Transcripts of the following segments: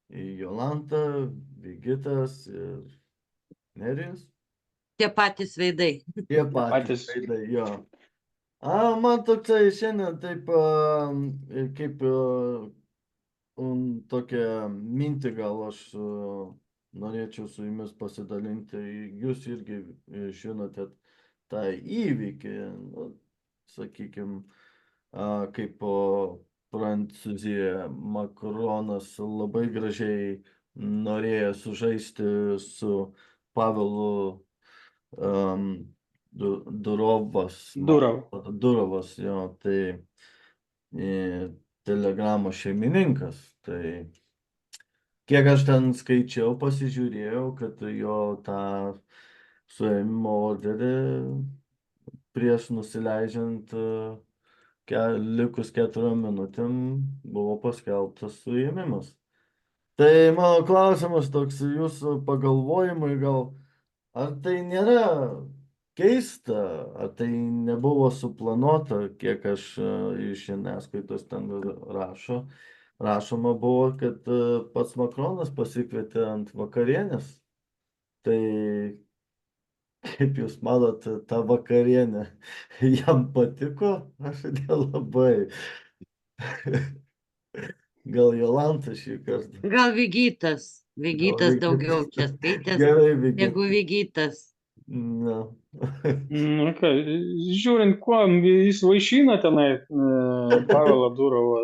Jolanta, Vigitas ir Nerijus. Tie patys veidai. Tie patys Patys. veidai, jo. Man toksai šiandien taip, kaip tokią mintį gal aš norėčiau su jumis pasidalinti. Jūs irgi žinote tą įvykį, nu, sakykime, kaip Prancūzija Makronas labai gražiai norėjo sužaisti su Pavelu Durov. Durovas, jo, tai Telegramo šeimininkas. Tai kiek aš ten skaičiau, pasižiūrėjau, kad jo tą suėmimo orderį prieš nusileidžiant likus 4 minutėm buvo paskelbtas suėmimas. Tai mano klausimas toks jūsų pagalvojimui gal, ar tai nėra keista, ar tai nebuvo suplanuota, kiek aš iš žiniasklaidos ten rašoma buvo, kad pats Makronas pasikvietė ant vakarienės. Tai kaip jūs manot, ta vakarienė jam patiko? Aš nelabai. Gal Jolanta šį kartą. Gal Vigitas. Vigitas daugiau čia skaitęs Gerai, negu Vigitas. Vigitas. Na. Žiūrint, kuo jis vaišina tenai Pavelą Durovą.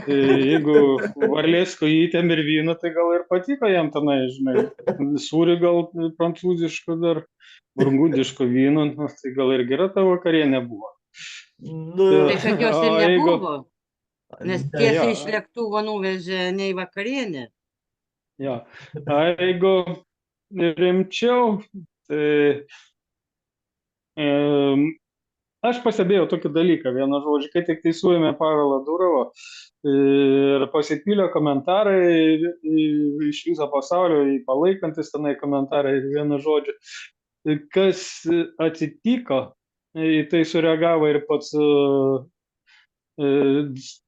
Jeigu Varlėsko įtėm ir vyną, tai gal ir patiko jam tenai, žinai. Sūrį gal prancūziško dar, burgundiško vyno, tai gal ir gera ta vakarienė buvo. Tai kad jos ir nebuvo, nes tiesiai jo. iš lėktuvo nuvežė ne į vakarienę. Jo. Jeigu rimčiau, tai aš pasibėjau tokį dalyką, vieną žodžią, kai tik tai suėmė Pavelą Durovą ir pasipylė komentarai iš viso pasaulio, palaikantis tenai komentarai ir vieną žodžią, kas atsitiko, į tai sureagavo ir pats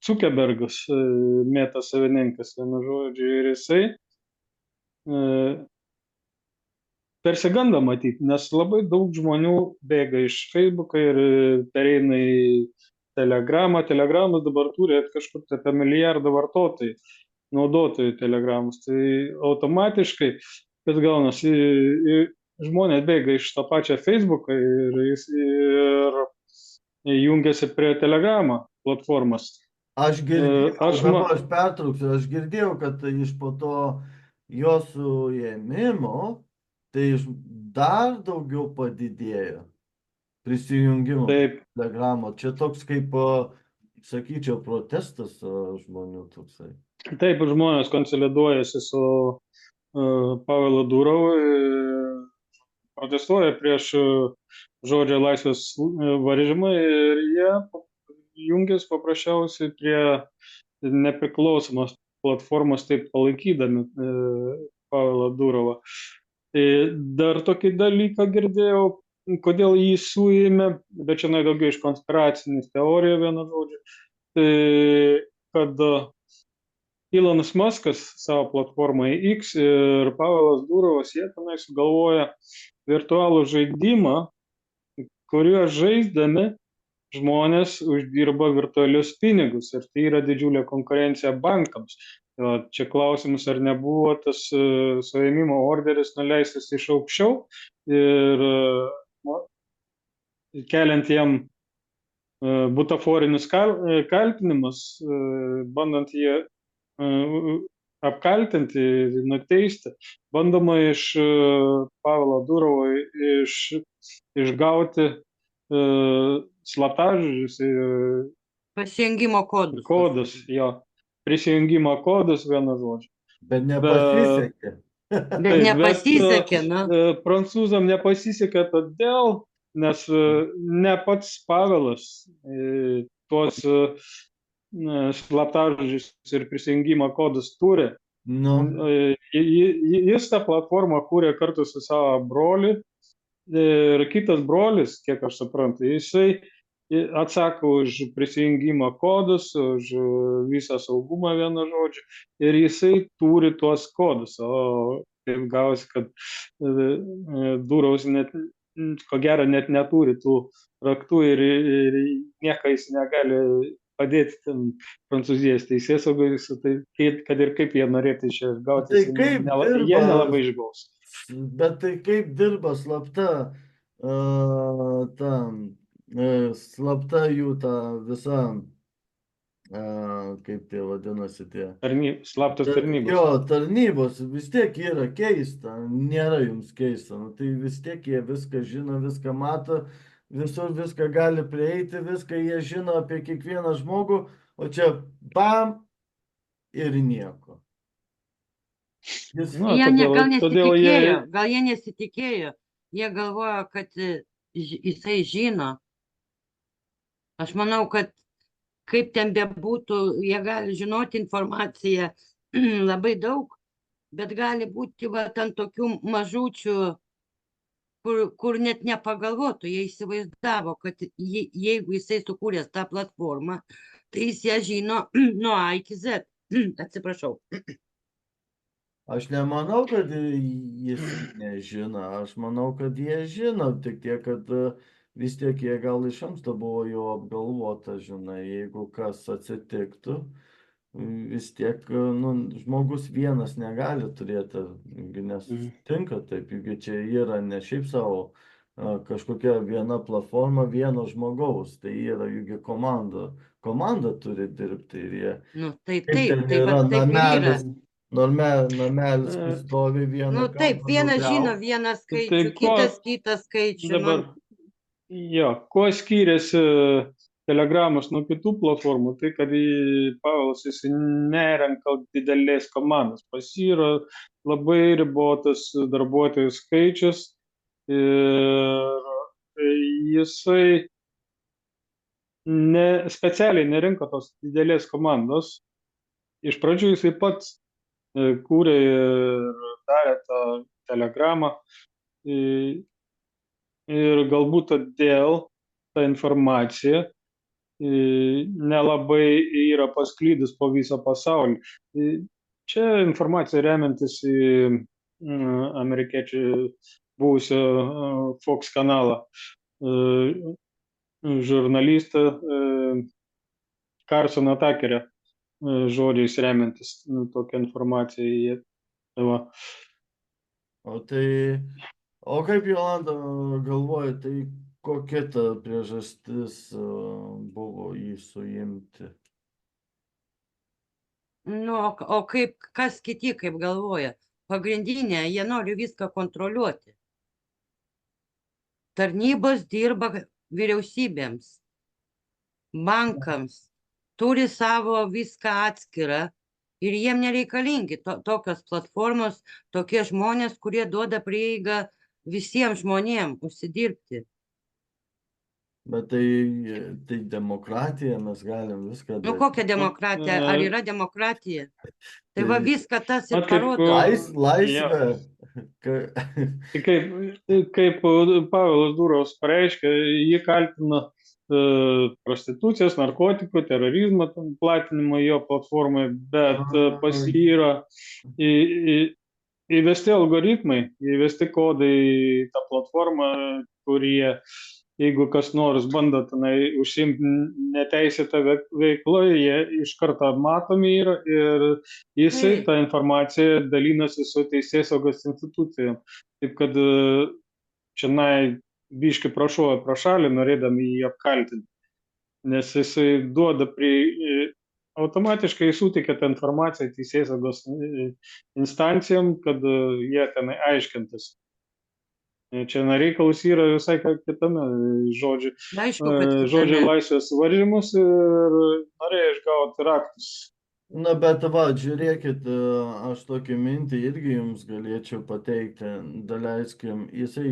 Zuckerbergas, Meta savininkas, vieną žodžią, ir jisai persigando matyti, nes labai daug žmonių bėga iš Facebooką ir pereina į Telegramą. Telegramas dabar turi kažkur apie 1 milijardą vartotojų, naudotojų Telegramus. Tai automatiškai, kas gaunasi, žmonės bėga iš tą pačią Facebooką ir jungiasi prie Telegramo platformos. Aš girdėjau, aš pertrauksiu, aš girdėjau, kad iš po to jo suėmimo tai dar daugiau padidėjo prisijungimo Telegramo. Čia toks kaip, sakyčiau, protestas žmonių toksai. Taip, žmonės konsoliduojasi su Pavelu Durovu, protestuoja prieš žodžio laisvės varžymą ir jie jungiasi paprasčiausiai prie nepriklausomos platformos, taip palaikydami Pavelą Durovą. Dar tokį dalyką girdėjau, kodėl jį suėmė, bet čia daugiau iš konspiracinės teorijų vienu žodžiu, kad Elonas Muskas savo platformoje X ir Pavelas Durovas, jie tenai sugalvoja virtualų žaidimą, kuriuo žaisdami žmonės uždirba virtualius pinigus ir tai yra didžiulė konkurencija bankams. Čia klausimas, ar nebuvo tas suėmimo orderis nuleistas iš aukščiau ir keliant jam butaforinius kaltinimus, bandant jį apkaltinti, nuteisti, bandoma iš Pavelo Durovo išgauti slaptažodžius. Pasijungimo kodus, jo. Prisijungimo kodus, vienu žodžiu. Bet nepasisekė. Bet nepasisekė, na. Prancūzam nepasisekė todėl, nes ne pats Pavelas tuos slaptažodžius ir prisijungimo kodus turi. Jis tą platformą kūrė kartu su savo broliu ir kitas brolis, kiek aš suprantu, jisai atsako už prisijungimo kodus, už visą saugumą vienu žodžiu, ir jisai turi tuos kodus, o taip gausi, kad Dūraus net, ko gero, net neturi tų raktų ir niekais negali padėti ten Prancūzijos teisėsaugai, tai kad ir kaip jie norėtų iš čia gauti, Tai kaip jie dirba, nelabai išgaus. bet tai kaip dirba slapta, ta, slapta jų ta visa, kaip tie vadinasi tie. Slaptos tarnybos. Jo, tarnybos vis tiek yra keista, nėra jums keista, nu, tai vis tiek jie viską žino, viską mato, visur viską gali prieiti, viską jie žino apie kiekvieną žmogų, o čia bam ir nieko. Nu, gal jie nesitikėjo, jie galvojo, kad jisai žino. Aš manau, kad kaip ten bebūtų, jie gali žinoti informaciją labai daug, bet gali būti va ten tokių mažučių, kur net nepagalvotų, jie įsivaizdavo, kad jeigu jisai sukūręs tą platformą, tai jis ją žino nuo A iki Z. Atsiprašau. Aš nemanau, kad jis nežino, aš manau, kad jie žino, tik tiek, kad vis tiek jie gal iš anksto buvo jau apgalvota, žinai, jeigu kas atsitiktų, vis tiek, nu, žmogus vienas negali turėti, nes tinka taip, juk čia yra ne šiaip savo kažkokia viena platforma vieno žmogaus, tai yra juk komanda turi dirbti ir jie. Nu, tai yra namelis. Namelis, kai stovi vieną. Nu taip, vienas žino vieną skaičių, kitas skaičių. Dabar, jo, kuo skiriasi Telegramas nuo kitų platformų, tai kad Pavelas jis nerenka didelės komandos, pas jį yra labai ribotas darbuotojų skaičius ir jisai specialiai nerinko tos didelės komandos. Iš pradžių jisai pats kūrė ir darė tą Telegramą ir galbūt todėl ta informacija nelabai yra pasklydus po visą pasaulį. Čia informacija remiantis į amerikiečių buvusio Fox kanalą žurnalistą Carsono Tuckerio žodžiais remiantis tokią informaciją. O kaip Jolanta galvoja, tai kokia ta priežastis buvo jį suimti? Nu, o kas kiti kaip galvoja? Pagrindinė, jie nori viską kontroliuoti. Tarnybos dirba vyriausybėms, bankams, turi savo viską atskirą ir jiem nereikalingi tokios platformos, tokie žmonės, kurie duoda prieigą visiems žmonėms užsidirbti. Bet tai demokratija, mes galim viską daryti. Nu, kokia demokratija? Ar yra demokratija? Tai va viską tas ir parodo. Laisvė. Kaip Pavelas Dūraus pareiškė, jį kaltina prostitucijos, narkotikų, terorizmo platinimo jo platformai, bet pas jį yra įvesti algoritmai, įvesti kodai į tą platformą, kurie, jeigu kas nors bando tenai užsiimti neteisėtą veiklą, jie iš karto matomi yra ir jisai tą informaciją dalinasi su teisėsaugos institucijom. Taip kad čionai biški prašoja pro šalį, norėdami jį apkaltinti, nes jisai duoda automatiškai suteikia tą informaciją teisėsaugos instancijom, kad jie tenai aiškintas. Čia reikalas yra visai kitame žodžio laisvės varžymus ir norėjo išgauti raktus. Na, bet va, žiūrėkit, aš tokį mintį irgi jums galėčiau pateikti. Daleiskim, jisai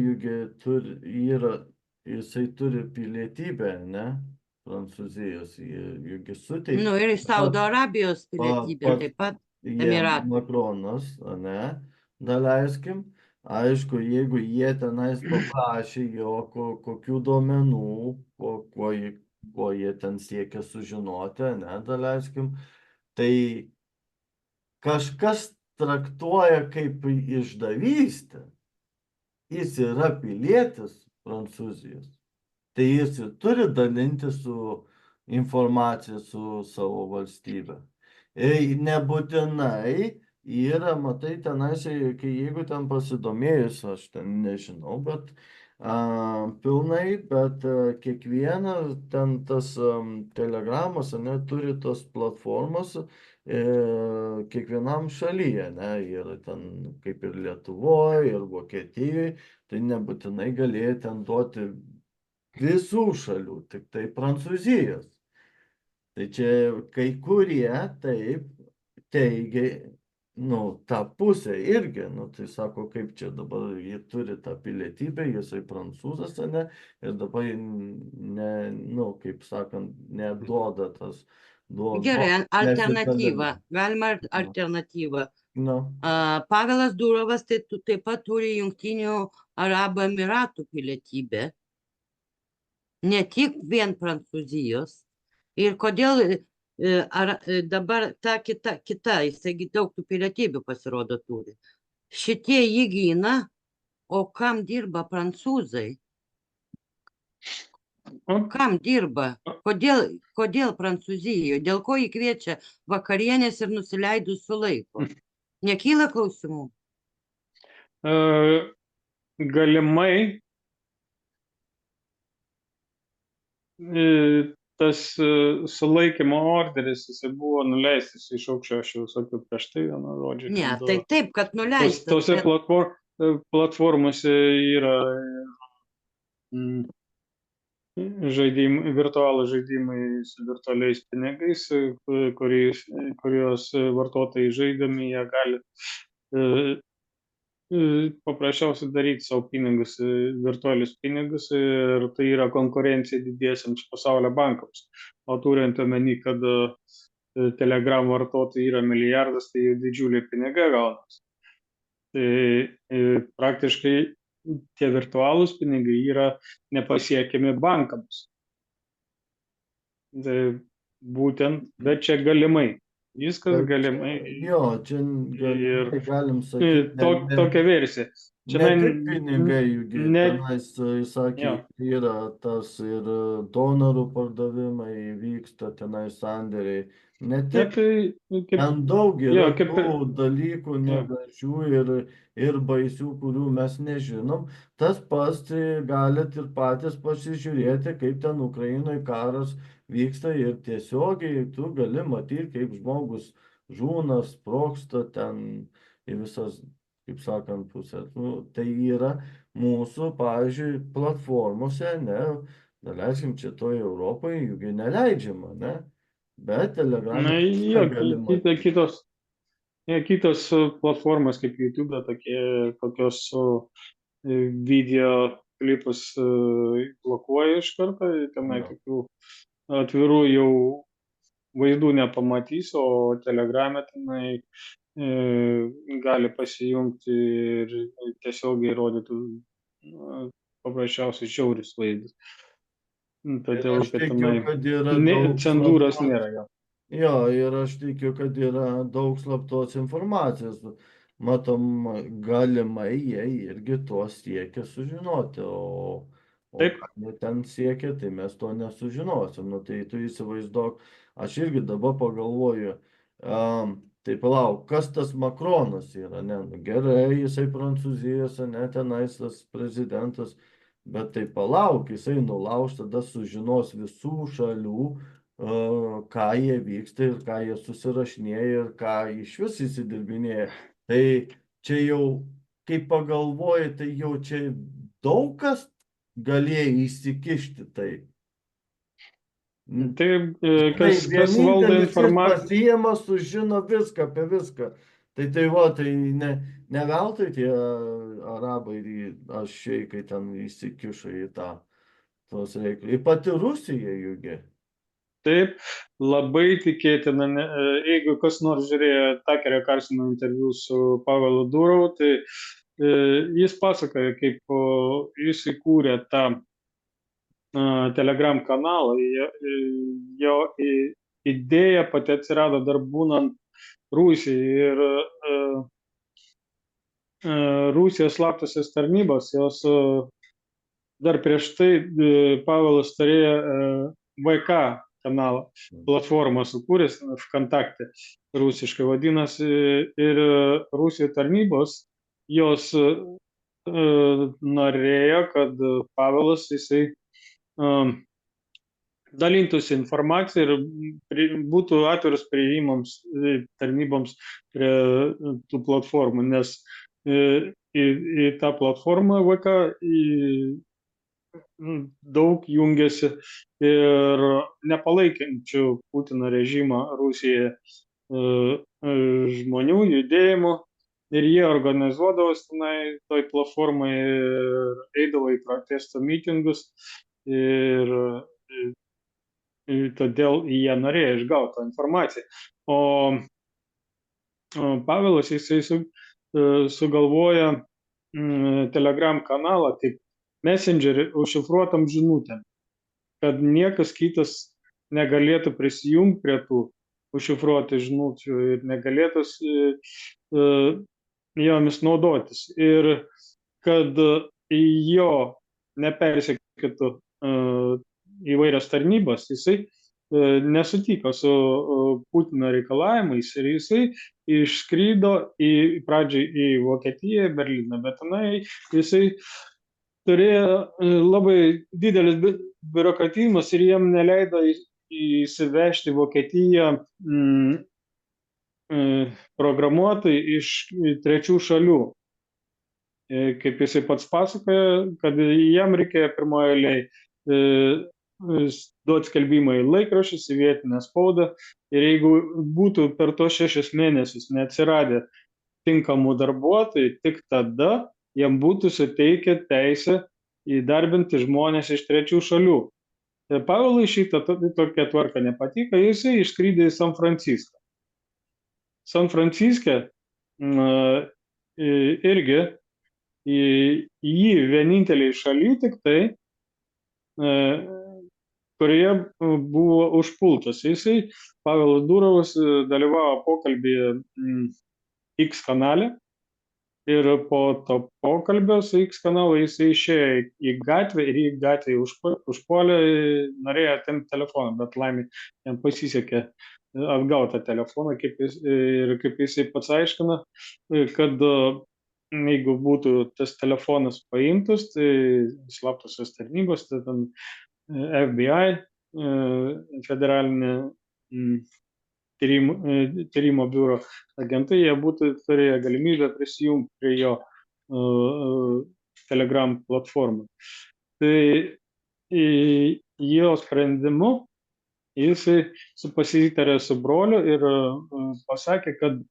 turi pilietybę, ne? Prancūzijos, juk suteikia. Nu, ir Saudo Arabijos pilietybė taip pat. Emiratų. Makronas, ne? Daleiskim. Aišku, jeigu jie tenais paprašė jo kokių duomenų, ko jie ten siekia sužinoti, ne, daleiskim, tai kažkas traktuoja kaip išdavystę. Jis yra pilietis Prancūzijos. Tai jis ir turi dalinti su informacija su savo valstybe. Ir nebūtinai yra, matai, tenais, kai jeigu ten pasidomėjus, aš ten nežinau, bet pilnai, bet kiekvienas ten tas telegramas, ne, turi tos platformos kiekvienam šalyje, ne, ir ten kaip ir Lietuvoje, ir Vokietijoje, tai nebūtinai galėjo ten duoti visų šalių, tik tai Prancūzijos. Tai čia kai kurie taip teigia, nu, tą pusę irgi, nu, tai sako, kaip čia dabar jie turi tą pilietybę, jisai prancūzas, ne, ir dabar ne, nu, kaip sakant, neduoda tas, Gerai, alternatyva. nesidalina. Galima alternatyva. Nu, Pavelas Durovas taip pat turi Jungtinių Arabų Emiratų pilietybę. Ne tik vien Prancūzijos. Ir kodėl dabar ta kita, jisai daug tų pilietybių pasirodo turi. Šitie jį gina, o kam dirba prancūzai? Kam dirba? Kodėl Prancūzijoje? Dėl ko jį kviečia vakarienės ir nusileidus sulaiko? Nekyla klausimų? Galimai tas sulaikymo orderis, jisai buvo nuleistas iš aukščio, aš jau sakiau prieš tai vieną žodžių. Ne, tai taip, kad nuleistas. Tose platformose yra virtualų žaidimai su virtualiais pinigais, kurios vartotojai žaidami, jie gali paprasčiausiai daryti savo pinigus, virtualius pinigus, ir tai yra konkurencija didiesiams pasaulio bankams. O turint omeny, kad Telegram vartotojai yra milijardas, tai jau didžiuliai pinigai gaunas. Tai praktiškai tie virtualūs pinigai yra nepasiekiami bankams. Tai būtent, bet čia galimai. Viskas galimai. Jo, čia galimai galim sakyti. Tokia versija. Ne tik pinigai, juk tenais, jis sakė, yra tas ir donorų pardavimai, vyksta tenais sandėriai. Ne tik, ten daug yra tų dalykų negražių ir baisių, kurių mes nežinom. Tas pats galit ir patys pasižiūrėti, kaip ten Ukrainoje karas vyksta ir tiesiogiai tu gali matyti, kaip žmogus žūna, sprogsta ten į visas, kaip sakant, pusės. Nu, tai yra mūsų, pavyzdžiui, platformose, ne, daleiskim čia toje Europoje, juk neleidžiama, ne, bet Telegram'e galima. Kitos platformos kaip YouTube, tokios video klipus blokuoja iš karto, tenai tokių atvirų jau vaizdų nepamatys, o Telegram'e tenai gali pasijungti ir tiesiogiai rodytų paprasčiausiai žiaurius vaizdus. Todėl, kad tenai cenzūros nėra. Jo, ir aš tikiu, kad yra daug slaptos informacijos. Matom, galimai jie irgi to siekia sužinoti, o ką jie ten siekia, tai mes to nesužinosim. Nu, tai tu įsivaizduok, aš irgi dabar pagalvoju, tai palauk, kas tas Makronas yra, ne, nu, gerai, jisai Prancūzijos, ne, tenais tas prezidentas, bet tai palauk, jisai nulauž, tada sužinos visų šalių, ką jie vyksta ir ką jie susirašinėja ir ką iš vis įsidirbinėja. Tai čia jau, kai pagalvoji, tai jau čia daug kas galėjo įsikišti tai. Taip, kas valdo informaciją. Pasiema, sužino viską apie viską. Tai va, tai ne veltui tie arabai ir šeikai ten įsikišo į tos reikalus. Ir pati Rusija jūgi. Taip, labai tikėtina, jeigu kas nors žiūrėjo Takerio Karlsono interviu su Pavelu Durovu, tai jis pasakoja, kaip jis įkūrė tą Telegram kanalą. Jo idėja pati atsirado dar būnant Rusijai ir Rusijos slaptosios tarnybos, jos dar prieš tai Pavelas turėjo VK kanalą, platformą sukūręs, VKontakte, rusiškai vadinasi, ir Rusijos tarnybos, jos norėjo, kad Pavelas jisai dalintųsi informaciją ir būtų atviras priėjimams tarnyboms prie tų platformų, nes į tą platformą VK daug jungiasi ir nepalaikančių Putino režimą Rusijoje žmonių, judėjimų, ir jie organizuodavosi tenai toj platformai ir eidavo į protesto mitingus ir todėl jie norėjo išgauti tą informaciją. O Pavelas jisai sugalvoja Telegram kanalą kaip messengerį užšifruotam žinutėm, kad niekas kitas negalėtų prisijungti prie tų užšifruotų žinučių ir negalėtų jomis naudotis. Ir kad jo nepersekiotų įvairios tarnybos, jisai nesutiko su Putino reikalavimais ir jisai išskrido pradžiai į Vokietiją, Berliną, bet tenai jisai turėjo labai didelis biurokratizmas ir jiem neleido įsivežti Vokietiją programuotojai iš trečių šalių. Kaip jisai pats pasakoja, kad jam reikėjo pirmoje eilėje duoti skelbimą į laikraščius, į vietinę spaudą, ir jeigu būtų per tos 6 mėnesius neatsiradę tinkamų darbuotojų, tik tada jam būtų suteikę teisę įdarbinti žmonės iš trečių šalių. Pavelui šitą tokia tvarka nepatiko, jisai išskridė į San Franciską. San Franciske irgi jį vieninteliai šaly tik tai, kurioje buvo užpultas. Jisai, Pavelas Durovas, dalyvavo pokalbėje X kanale ir po to pokalbio su X kanalu jisai išėjo į gatvę ir į gatvę užpuolė, norėjo atimti telefoną, bet laimė jam pasisekė atgauti telefoną, kaip jisai pats aiškina, kad jeigu būtų tas telefonas paimtas, tai slaptosios tarnybos, tai ten FBI, federalinė tyrimo biuro agentai, jie būtų turėję galimybę prisijungti prie jo Telegram platformą. Tai jo sprendimu jisai pasitarė su broliu ir pasakė, kad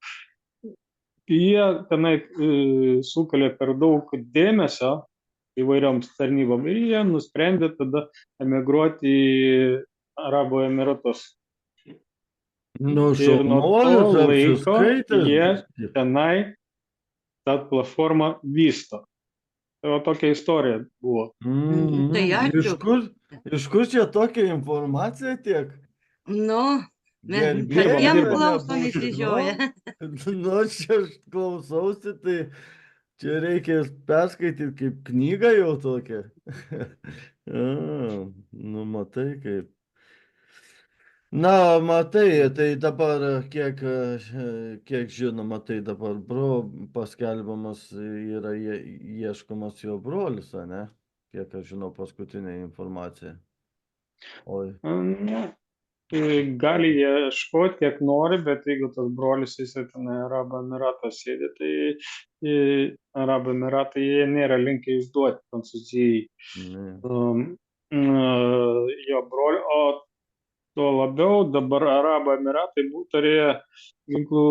jie tenai sukelia per daug dėmesio įvairioms tarnybom ir jie nusprendė tada emigruoti į Arabų Emiratus. Nu, Ir nuo to šaunuolis laiko apsiskaitęs. jie tenai tą platformą vysto. Tai tokia istorija buvo. Tai ačiū. Iš kur čia tokia informacija tiek? Nu, mes Gerbėjai kasdien dirbam. klausom nebūtų. išsižioję. Nu, čia aš klausausi, tai čia reikės perskaityti kaip knygą jau tokią. Nu, matai kaip. Na, matai, tai dabar kiek žinoma, tai dabar paskelbiamas yra ieškomas jo brolis, ne? Kiek aš žinau paskutinę informaciją. Oi. Gali ieškoti, kiek nori, bet jeigu tas brolis jisai ten Arabų Emiratas sėdi, tai Arabų Emiratai jie nėra linkę išduoti Prancūzijai jo brolį, o tuo labiau dabar Arabų Emiratai turėjo ginklų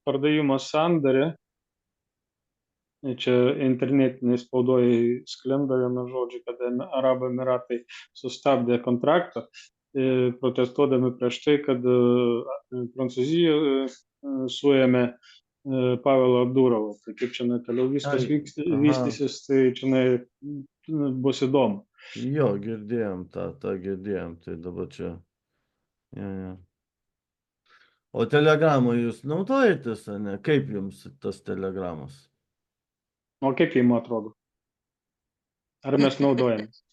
pardavimo sandorį. Čia internetiniai spaudoje sklinda vienu žodžiu, kad Arabų Emiratai sustabdė kontraktą, protestuodami prieš tai, kad Prancūzija suėmė Pavelą Durovą. Tai kaip čia toliau viskas vystysis, tai čia bus įdomu. Jo, girdėjom, tą girdėjom, tai dabar čia. Ja. O telegramą jūs naudojatės, ar ne? Kaip jums tas telegramas? O kaip jums atrodo? Ar mes naudojamės?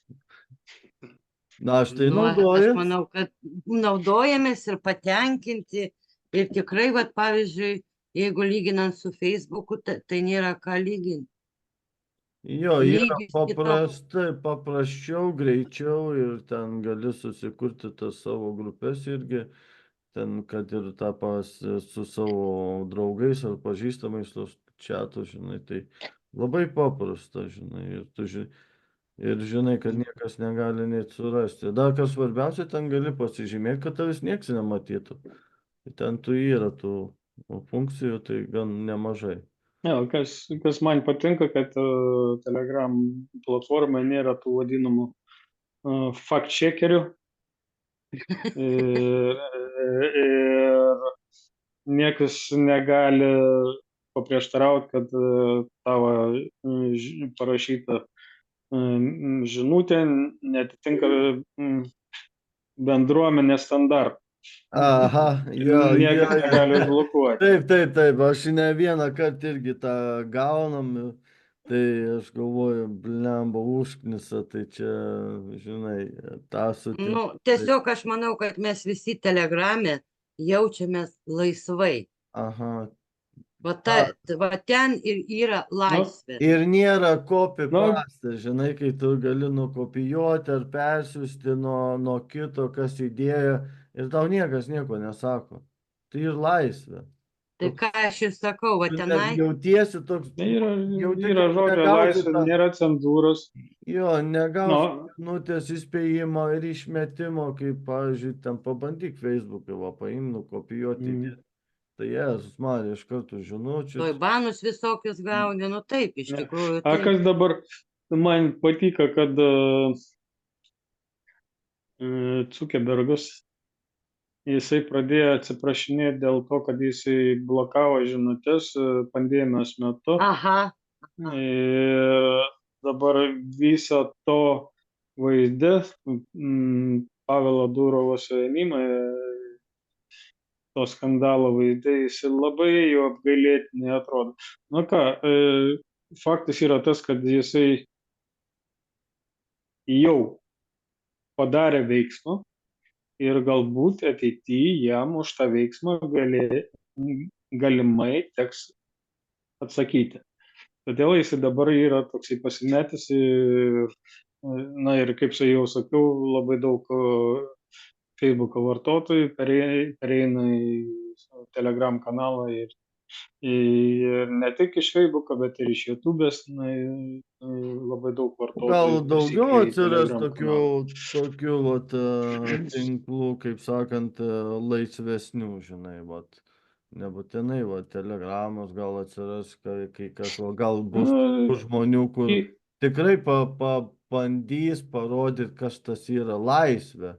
Na, aš tai Nu, aš naudojas. manau, kad naudojamės ir patenkinti. Ir tikrai, vat, pavyzdžiui, jeigu lyginant su Facebooku, tai nėra ką lyginti. Jo, yra Lygis kitoks. paprasčiau, greičiau ir ten gali susikurti tas savo grupės irgi. Ten, kad ir su savo draugais ar pažįstamais tos čiatų, žinai, tai labai paprasta, žinai, ir žinai, kad niekas negali net surasti. Dar kas svarbiausia, ten gali pasižymėti, kad tavęs nieks nematytų. Tai ten yra tų funkcijų, tai gan nemažai. Ja, kas man patinka, kad Telegram platformoje nėra tų vadinamų fact-checkerių. Ir niekas negali paprieštarauti, kad tavo parašyta žinutė netitinka bendruomenės standartų. Aha, jo, Niekas negali užblokuoti. Taip, aš ne vieną kartą irgi tą gaunam, tai aš galvoju, blemba, užknisa, tai čia, žinai, tą sutinku. Nu, tiesiog aš manau, kad mes visi Telegrame jaučiamės laisvai. Aha. Va ten ir yra laisvė. Ir nėra copy-paste, žinai, kai tu gali nukopijuoti ar persiųsti nuo kito, kas įdėjo, ir tau niekas nieko nesako. Tai ir laisvė. Tai ką aš ir sakau, va Tu tenai. jautiesi toks, Yra žodžio laisvė, nėra cenzūros. Jo, negausi žinutės įspėjimo ir išmetimo, kaip, pavyzdžiui, ten pabandyk Facebook'e, va, paim, nukopijuoti. Tai Jėzus Marija, iš karto žinučių. Toj banus visokius gauni, nu taip, iš tikrųjų. A kas dabar man patika, kad Zuckerbergas, jisai pradėjo atsiprašinėti dėl to, kad jisai blokavo žinutės pandemijos metu. Aha. Ir dabar viso to vaizde Pavelo Durovo suėmimą, to skandalo vaizdai, jis labai jau apgailėtinai atrodo. Nu ką, faktas yra tas, kad jisai jau padarė veiksmą ir galbūt ateityje jam už tą veiksmą galimai teks atsakyti. Todėl jisai dabar yra toksai pasimetęs ir kaip jau sakiau, labai daug Facebooko vartotojų pereina į Telegram kanalą ir ne tik iš Facebooko, bet ir iš YouTube'ės labai daug vartotojų. Gal daugiau atsiras tokių vat, tinklų, kaip sakant, laisvesnių, žinai, vat. Nebūtinai, va, Telegramas gal atsiras, kai kas, gal bus žmonių, kur tikrai bandys parodyti, kas tas yra laisvė,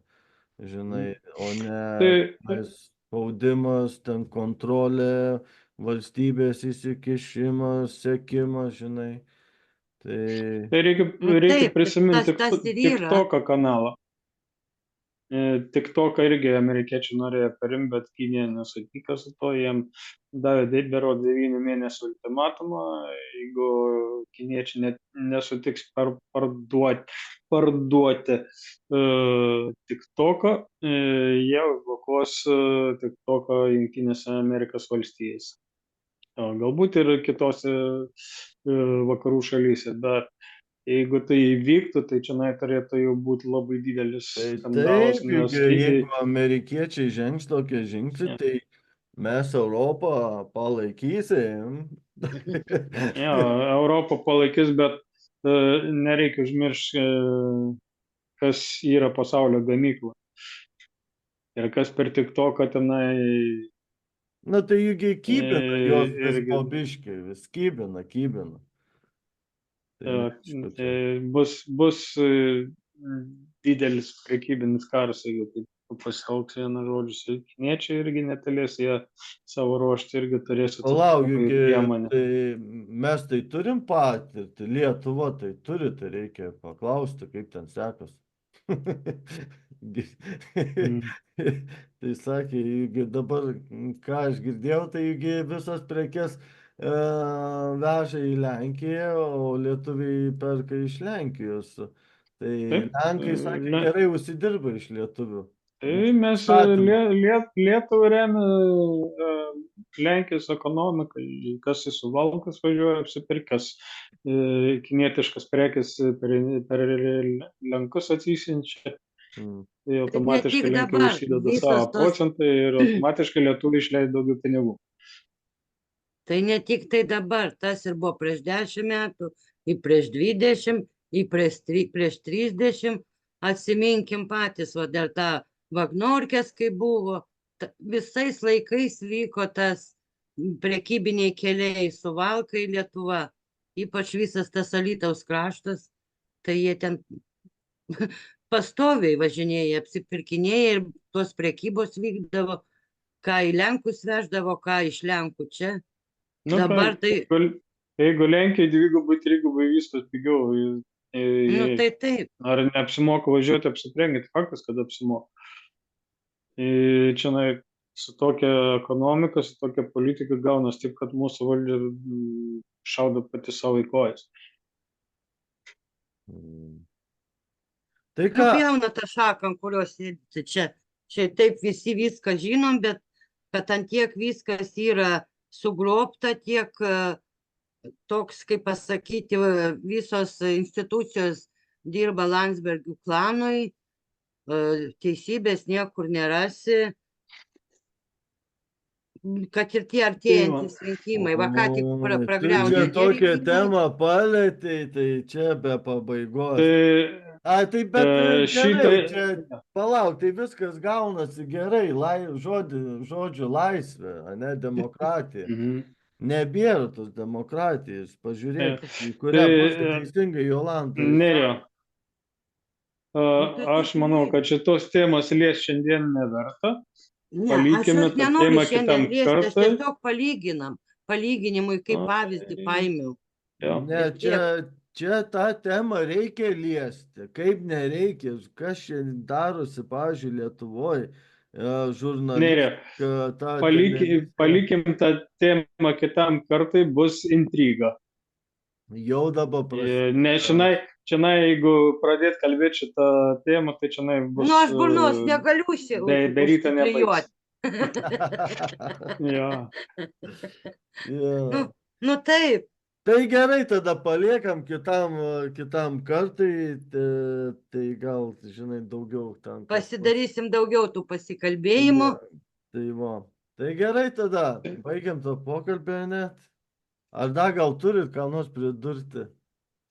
žinai, o ne spaudimas, ten kontrolė, valstybės įsikišimas, sekimas, žinai. Tai reikia prisiminti TikToko kanalą. TikToką irgi amerikiečiai norėjo perimti, bet Kinija nesutiko su to, jiem davė berods 9 mėnesių ultimatumą, jeigu kiniečiai nesutiks parduoti TikToką, jie užblokuos TikToką Jungtinėse Amerikos valstijose. Galbūt ir kitose vakarų šalyse, bet jeigu tai įvyktų, tai čia turėtų jau būti labai didelis skandalas. Taip, jeigu amerikiečiai žengs tokie žingsniai, tai mes Europą palaikysim. Ja, Europą palaikys, bet nereikia užmiršti, kas yra pasaulio gamykla. Ir kas per TikToką tenai... Na tai juk kybina jos vis bobiškai, vis kybina. Bus didelis prekybinis karas, jeigu tai pasielgs, vienu žodžiu, kiniečiai irgi netelės, jie savo ruoštų irgi turės Palauk, atitinkamai juk priemonę. tai mes tai turim patirtį, Lietuva tai turi, tai reikia paklausti, kaip ten sekas. Mm. Tai sakė, juk dabar, ką aš girdėjau, tai juk visas prekes veža į Lenkiją, o lietuviai perka iš Lenkijos. Tai Taip, Lenkai, sakė, gerai užsidirba iš lietuvių. tai mes Statymą. Lietuvą remia Lenkijos ekonomiką, kas į Suvalkus važiuoja apsipirkęs, kinietiškas prekes per Lenkus atsisinčia, Mm. tai automatiškai tik Lenkija dabar, užsideda visos savo tos- procentą ir automatiškai Lietuva išleidžia daugiau pinigų. Tai ne tik tai dabar, tas ir buvo prieš 10 metų, ir prieš 20, ir prieš 30, atsiminkim patys, o dar tą Vagnorkės, kai buvo, visais laikais vyko tas prekybiniai keliai Suvalkai Lietuva, ypač visas tas Alytaus kraštas, tai jie ten pastoviai važinėja, apsipirkinėja ir tos prekybos vykdavo, ką į Lenkus veždavo, ką iš Lenkų čia. Nu, Dabar tai, jeigu Lenkija dvigubai, trigubai vystos pigiau, nu tai taip, ar neapsimoka važiuoti apsiprengti, faktas, kad apsimoka. Čia su tokia ekonomika, su tokia politika gaunas taip, kad mūsų valdžia šaudo pati savo į kojas. Mm. Tai nu ką, pjauna tą šaką, ant kurios sėdi čia. Čia taip visi viską žinom, bet kad ant tiek viskas yra sugrobta, tiek toks, kaip pasakyti, visos institucijos dirba Landsbergių klanui, teisybės niekur nerasi, kad ir tie artėjantys rinkimai, va ką tik tu čia pragriaudė tie tokią rinkimai. temą palėtei, tai čia be pabaigos. Tai A, tai bet gerai, šitai- čia palauk, tai viskas gaunasi gerai, žodžio laisvė, a ne demokratija. Mhm. Nebėra tos demokratijos, pažiūrėk, į Tai, kurią pusę teisingai Jolanta. Nerio, tai aš manau, kad šitos temos lies šiandien neverta. Ne, aš Palikime jos tą nenoriu temą šiandien kitam liesti, aš kartui. tiesiog palyginam. Palyginimui kaip pavyzdį paėmiau. Jo. Ne, vis tiek. čia tą temą reikia liesti, kaip nereikia, kas šiandien darosi, pavyzdžiui, Lietuvoje, žurnalistika, ta televizija. Palikim tą temą kitam kartui, bus intriga. Jau dabar prasidėjo. Nes čia, jeigu pradėt kalbėti šitą temą, tai čia bus... Nu, aš burnos negaliu be ryto užsiklijuoti. Jo. Jo. Nu taip, Tai gerai, tada paliekam kitam kartui, tai gal, žinai, daugiau ten. pasidarysim daugiau tų pasikalbėjimų. Tai va. Tai gerai tada, baigiam tą pokalbį net. Ar dar gal turit ką nors pridurti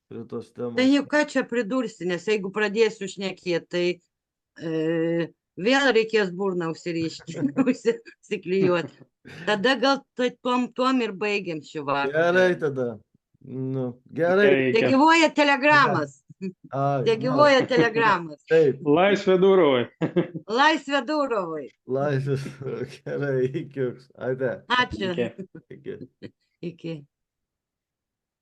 prie tos temos? Tai jau ką čia pridursi, nes jeigu pradėsiu šnekėti, tai vėl reikės burną užsirišti, užsiklijuoti. Tada gal tuom ir baigiam šį vakarą. Gerai tada. Nu, gerai. Te gyvuoja telegramas. Ai, Te gyvuoja telegramas. Taip, Laisvė Durovai. Laisvė Durovai. laisvės. Gerai, iki. Ate. Ačiū. Iki. Iki. Iki.